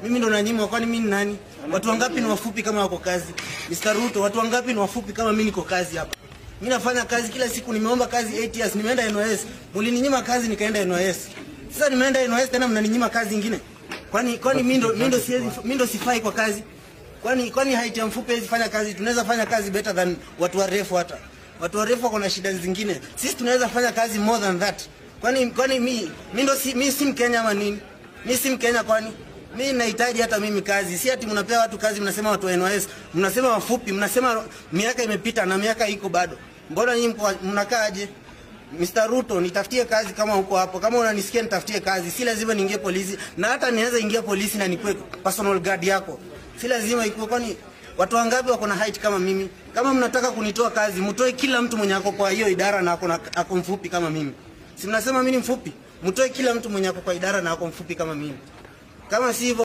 Mimi ndo nanyimwa, kwani mimi ni nani? Watu wangapi ni wafupi kama wako kazi? Mr. Ruto, watu wangapi ni wafupi kama mimi niko kazi hapa? Mimi nafanya kazi kila siku, nimeomba kazi 8 years, nimeenda NYS. Mlininyima kazi nikaenda NYS. Sasa nimeenda NYS tena mnaninyima kazi nyingine. Kwani mimi ndo sifai kwa kazi? Kwani height ya mfupi hizi fanya kazi? Tunaweza fanya kazi better than watu warefu hata. Watu warefu wako na shida zingine. Sisi tunaweza fanya kazi more than that. Kwani mimi si Mkenya ama nini? Mimi si Mkenya kwani? Mimi nahitaji hata mimi kazi. Si ati mnapea watu kazi mnasema watu wa NYS, mnasema wafupi, mnasema miaka imepita na miaka iko bado. Mbona nyinyi mnakaaje? Mr. Ruto, nitafutie kazi kama huko hapo. Kama unanisikia nitafutie kazi. Si lazima niingie polisi, na hata niweza ingia polisi na nikuwe personal guard yako. Si lazima ikuwe, kwani watu wangapi wako na height kama mimi? Kama mnataka kunitoa kazi, mtoe kila mtu mwenye ako kwa hiyo idara na ako mfupi kama mimi. Si mnasema mimi ni mfupi? Mtoe kila mtu mwenye ako kwa idara na ako mfupi kama mimi. Kama si hivyo